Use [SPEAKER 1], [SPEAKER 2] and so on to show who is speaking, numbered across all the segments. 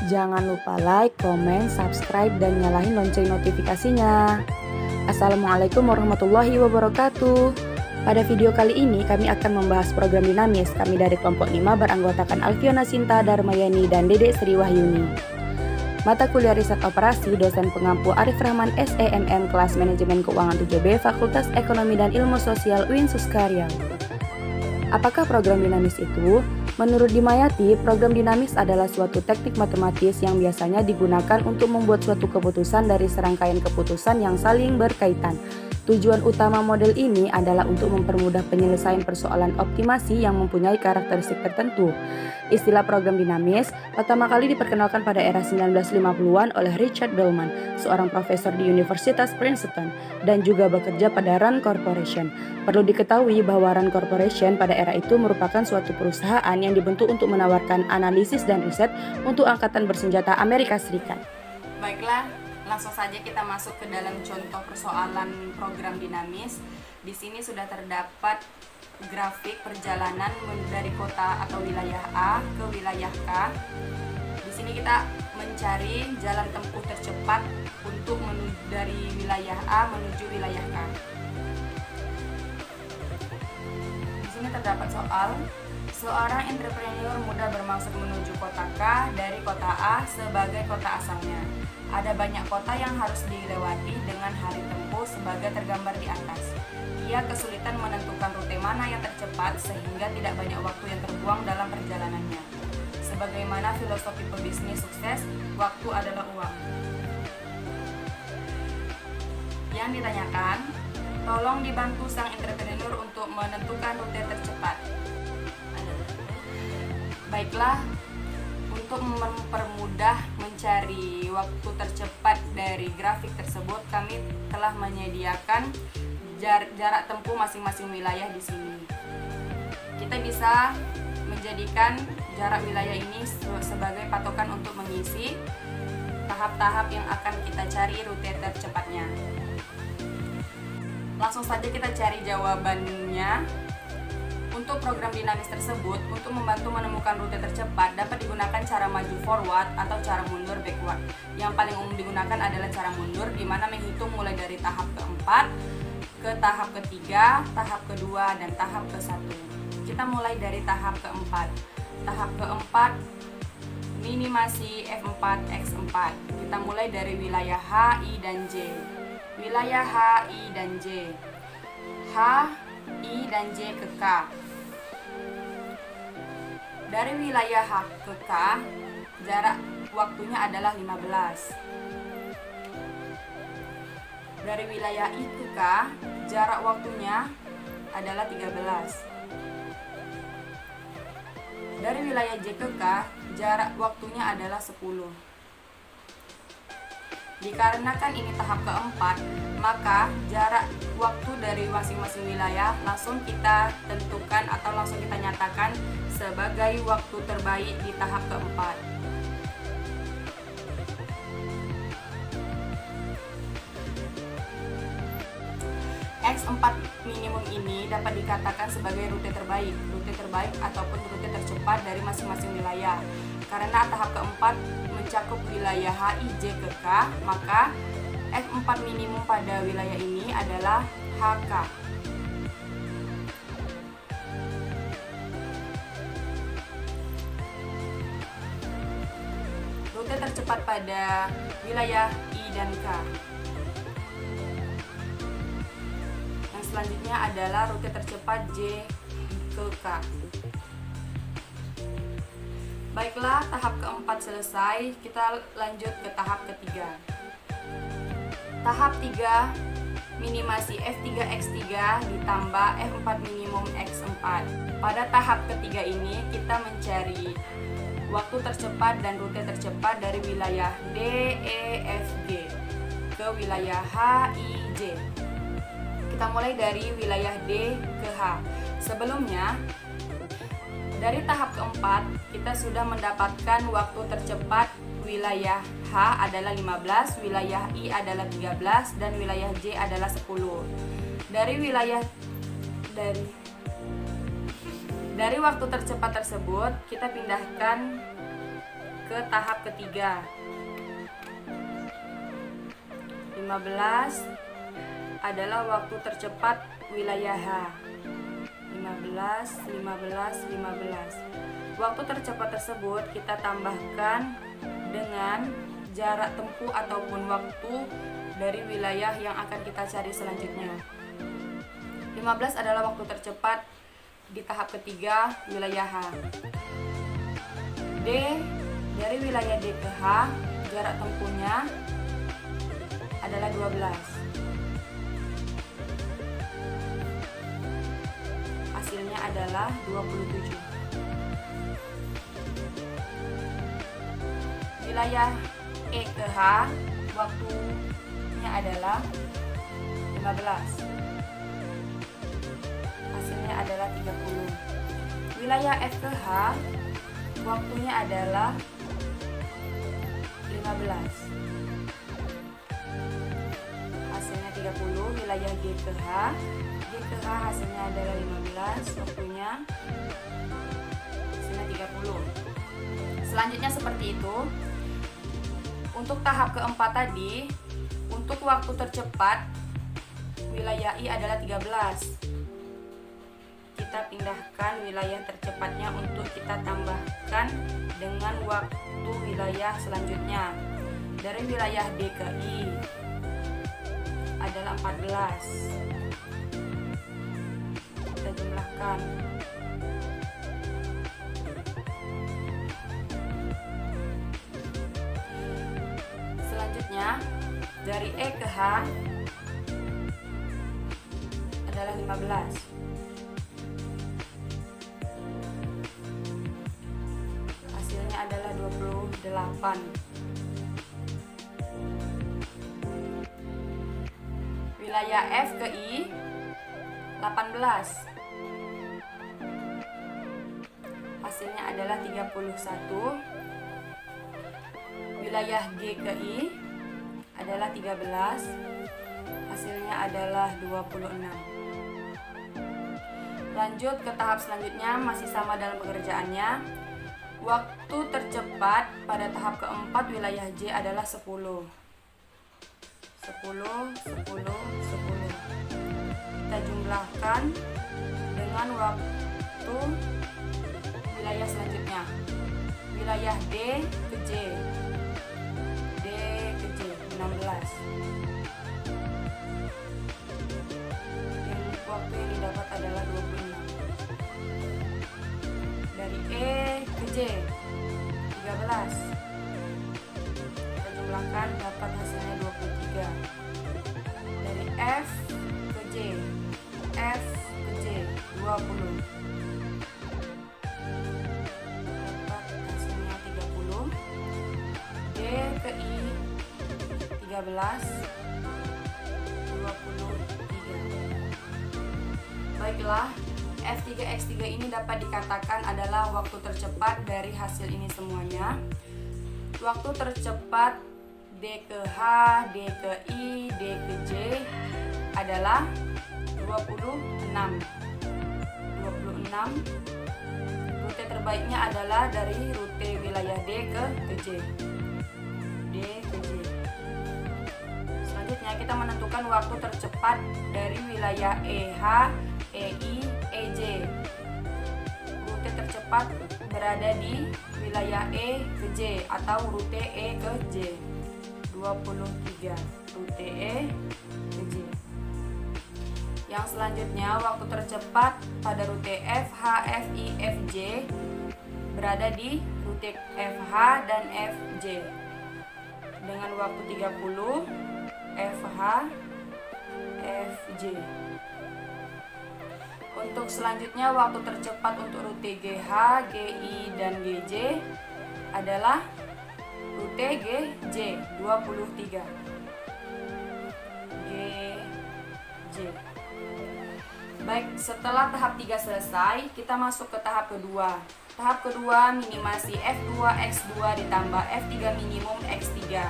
[SPEAKER 1] Jangan lupa like, komen, subscribe, dan nyalain lonceng notifikasinya. Assalamualaikum warahmatullahi wabarakatuh. Pada video kali ini kami akan membahas program dinamis. Kami dari kelompok 5 beranggotakan Alfiona Sinta Darmayani dan Dedek Sri Wahyuni. Mata kuliah riset operasi dosen pengampu Arif Rahman SEMM kelas manajemen keuangan 7B Fakultas Ekonomi dan Ilmu Sosial UIN Suskaryau. Apakah program dinamis itu? Menurut Dimayati, program dinamis adalah suatu teknik matematis yang biasanya digunakan untuk membuat suatu keputusan dari serangkaian keputusan yang saling berkaitan. Tujuan utama model ini adalah untuk mempermudah penyelesaian persoalan optimasi yang mempunyai karakteristik tertentu. Istilah program dinamis pertama kali diperkenalkan pada era 1950-an oleh Richard Bellman, seorang profesor di Universitas Princeton, dan juga bekerja pada Rand Corporation. Perlu diketahui bahwa Rand Corporation pada era itu merupakan suatu perusahaan yang dibentuk untuk menawarkan analisis dan riset untuk Angkatan Bersenjata Amerika Serikat.
[SPEAKER 2] Baiklah, langsung saja kita masuk ke dalam contoh persoalan program dinamis. Di sini sudah terdapat grafik perjalanan dari kota atau wilayah A ke wilayah K. Di sini kita mencari jalan tempuh tercepat untuk dari wilayah A menuju wilayah K. Di sini terdapat soal, seorang entrepreneur muda bermaksud menuju kota K dari kota A sebagai kota asalnya. Ada banyak kota yang harus dilewati dengan hari tempuh sebagai tergambar di atas. Ia kesulitan menentukan rute mana yang tercepat sehingga tidak banyak waktu yang terbuang dalam perjalanannya. Sebagaimana filosofi pebisnis sukses, waktu adalah uang. Yang ditanyakan, tolong dibantu sang entrepreneur untuk menentukan rute tercepat. Baiklah, untuk mempermudah mencari waktu tercepat dari grafik tersebut, kami telah menyediakan jarak tempuh masing-masing wilayah di sini. Kita bisa menjadikan jarak wilayah ini sebagai patokan untuk mengisi tahap-tahap yang akan kita cari rute tercepatnya. Langsung saja kita cari jawabannya. Untuk program dinamis tersebut, untuk membantu menemukan rute tercepat dapat digunakan cara maju forward atau cara mundur backward. Yang paling umum digunakan adalah cara mundur, di mana menghitung mulai dari tahap keempat ke tahap ketiga, tahap kedua, dan tahap ke-1. Kita mulai dari tahap keempat. Tahap keempat, minimasi F4, X4. Kita mulai dari wilayah H, I, dan J. Wilayah H, I, dan J. H, I, dan J ke K. Dari wilayah H ke K, jarak waktunya adalah 15. Dari wilayah I ke K, jarak waktunya adalah 13. Dari wilayah J ke K, jarak waktunya adalah 10. Dikarenakan ini tahap keempat, maka jarak waktu dari masing-masing wilayah langsung kita tentukan atau langsung kita nyatakan sebagai waktu terbaik di tahap keempat. X4 minimum ini dapat dikatakan sebagai rute terbaik ataupun rute tercepat dari masing-masing wilayah. Karena tahap keempat mencakup wilayah HIJ ke K, maka F4 minimum pada wilayah ini adalah HK. Rute tercepat pada wilayah I dan K. Yang selanjutnya adalah rute tercepat J ke K. Baiklah, tahap keempat selesai, kita lanjut ke tahap ketiga. Tahap 3, minimasi F3 X3 ditambah F4 minimum X4. Pada tahap ketiga ini, kita mencari waktu tercepat dan rute tercepat dari wilayah D, E, F, G ke wilayah H, I, J. Kita mulai dari wilayah D ke H. Sebelumnya, dari tahap keempat, kita sudah mendapatkan waktu tercepat wilayah H adalah 15, wilayah I adalah 13, dan wilayah J adalah 10. Dari waktu tercepat tersebut, kita pindahkan ke tahap ketiga. 15 adalah waktu tercepat wilayah H. 15. Waktu tercepat tersebut kita tambahkan dengan jarak tempuh ataupun waktu dari wilayah yang akan kita cari selanjutnya. 15 adalah waktu tercepat di tahap ketiga wilayah H. D, dari wilayah D ke H, jarak tempuhnya adalah 12. Hasilnya adalah 27. Wilayah E ke H, waktunya adalah 15. Hasilnya adalah 30. Wilayah F ke H, waktunya adalah 15. Hasilnya 30. Wilayah G ke H, hasilnya adalah 15, waktunya hasilnya 30. Selanjutnya seperti itu. Untuk tahap keempat tadi, untuk waktu tercepat wilayah I adalah 13. Kita pindahkan wilayah tercepatnya untuk kita tambahkan dengan waktu wilayah selanjutnya. Dari wilayah D ke I adalah 14. Kita jumlahkan. Selanjutnya dari E ke H adalah 15. Hasilnya adalah 28. Wilayah F ke I 18. Hasilnya adalah 31. Wilayah G ke I adalah 13. Hasilnya adalah 26. Lanjut ke tahap selanjutnya, masih sama dalam pengerjaannya. Waktu tercepat pada tahap keempat wilayah J adalah 10. 10. Kita jumlahkan dengan waktu wilayah selanjutnya. Wilayah D ke J. 16. Waktu yang didapat adalah 26. Dari E ke J 13. Kita jumlahkan dapat hasilnya 23. Dari F ke J 20. Dapat hasilnya 30. D ke I 13, 23. Baiklah, F3X3 ini dapat dikatakan adalah waktu tercepat dari hasil ini semuanya. Waktu tercepat D ke H, D ke I, D ke J adalah 26. Rute terbaiknya adalah dari rute wilayah D ke J. Selanjutnya kita menentukan waktu tercepat dari wilayah EH, EI, EJ. Rute tercepat berada di wilayah E ke J atau rute E ke J. 23. Rute E ke J. Yang selanjutnya waktu tercepat pada rute FH, FI, FJ berada di rute FH dan FJ dengan waktu 30. FH, FJ. Untuk selanjutnya waktu tercepat untuk rute GH, GI, dan GJ adalah rute GJ 23. GJ. Baik, setelah tahap 3 selesai, kita masuk ke tahap kedua. Tahap kedua minimasi F2 X2 ditambah F3 minimum X3.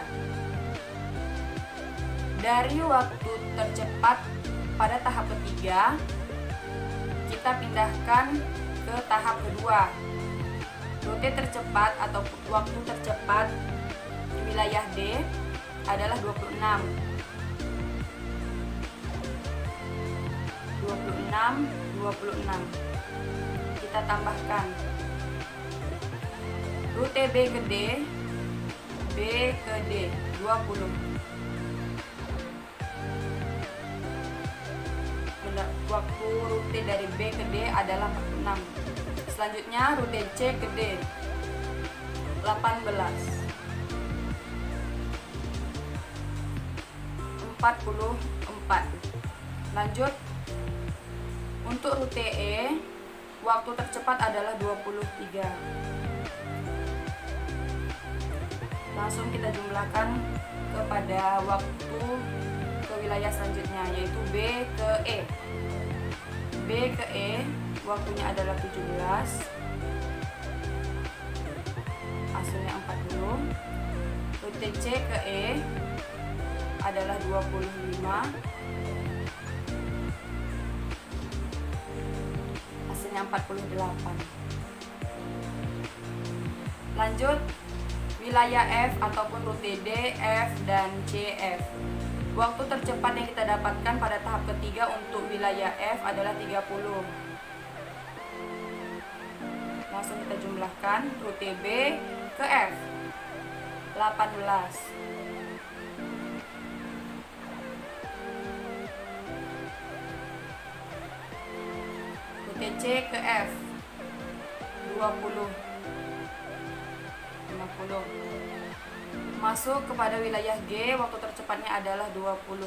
[SPEAKER 2] Dari waktu tercepat pada tahap ketiga, kita pindahkan ke tahap kedua. Rute tercepat atau waktu tercepat di wilayah D adalah 26. 26. Kita tambahkan rute B ke D, 20. Waktu rute dari B ke D adalah 46. Selanjutnya rute C ke D, 18. 44. Lanjut, untuk rute E waktu tercepat adalah 23. Langsung kita jumlahkan kepada waktu ke wilayah selanjutnya, yaitu B ke E. B ke E waktunya adalah 17, hasilnya 40. Rute C ke E adalah 25, hasilnya 48. Lanjut, wilayah F ataupun rute D, F, dan C, F. Waktu tercepat yang kita dapatkan pada tahap ketiga untuk wilayah F adalah 30. Langsung kita jumlahkan rute B ke F, 18. Rute C ke F, 20. 50. Masuk kepada wilayah G, waktu tercepatnya adalah 23.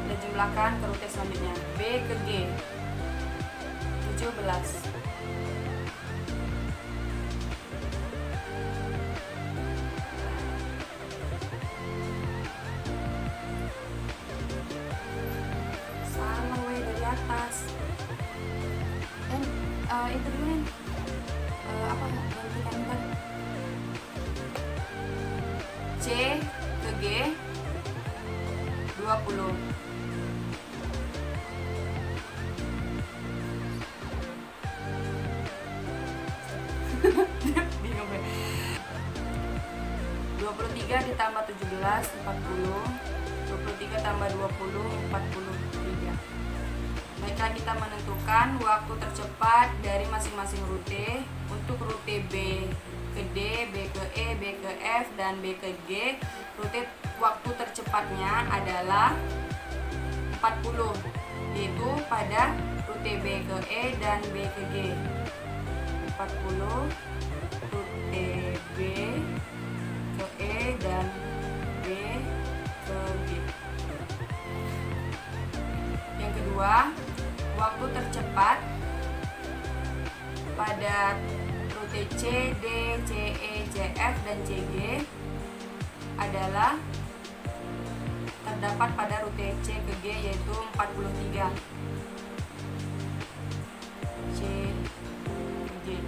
[SPEAKER 2] Kita jumlahkan ke rute selanjutnya, B ke G, 17. Salah weh, dari atas. Itu dulu C ke G, 20. Bingung ya. 23 ditambah 17, 40. 23 tambah 20, 43. Baiklah, kita menentukan waktu tercepat dari masing-masing rute. Untuk rute B ke D, B ke E, B ke F, dan B ke G, rute waktu tercepatnya adalah 40, yaitu pada rute B ke E dan B ke G. 40 rute B ke E dan B ke G. Yang kedua, waktu tercepat pada rute C, D, C, E, C, F, dan C, G adalah terdapat pada rute C ke G, yaitu 43. C ke G.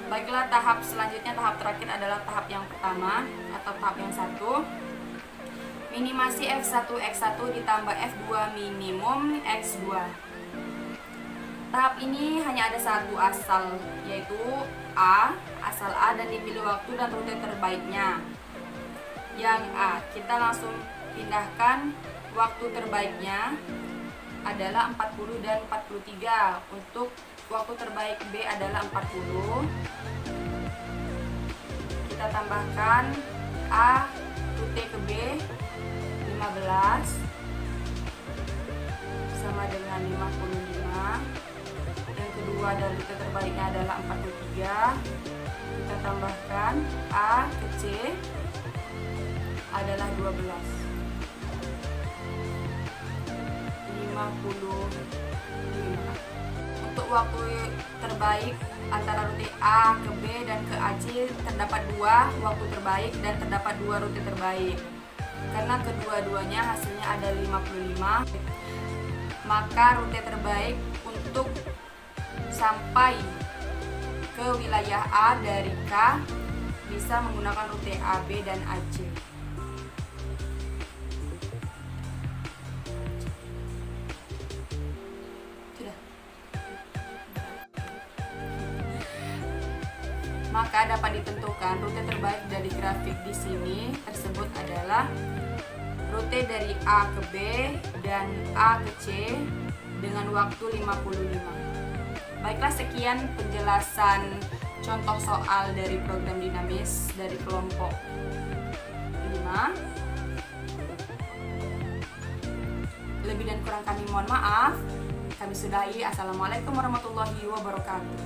[SPEAKER 2] Baiklah, tahap selanjutnya, tahap terakhir adalah tahap yang pertama atau tahap yang 1. Minimasi F1 X1 ditambah F2 minimum X2. Tahap ini hanya ada satu asal, yaitu A, asal A, dan dipilih waktu dan rute terbaiknya. Yang A, kita langsung pindahkan waktu terbaiknya adalah 40 dan 43. Untuk waktu terbaik B adalah 40. Kita tambahkan A rute ke B, 15 sama dengan 55. Yang kedua dan rute terbaiknya adalah 43. Kita tambahkan A ke C adalah 12, 55. Untuk waktu terbaik antara rute A ke B dan ke AC terdapat 2 waktu terbaik dan terdapat 2 rute terbaik. Karena kedua-duanya hasilnya ada 55, maka rute terbaik untuk sampai ke wilayah A dari K bisa menggunakan rute AB dan AC. Sudah. Maka dapat ditentukan rute terbaik dari grafik di sini tersebut adalah rute dari A ke B dan A ke C dengan waktu 55. Baiklah, sekian penjelasan contoh soal dari program dinamis dari kelompok 5. Lebih dan kurang kami mohon maaf. Kami sudahi. Assalamualaikum warahmatullahi wabarakatuh.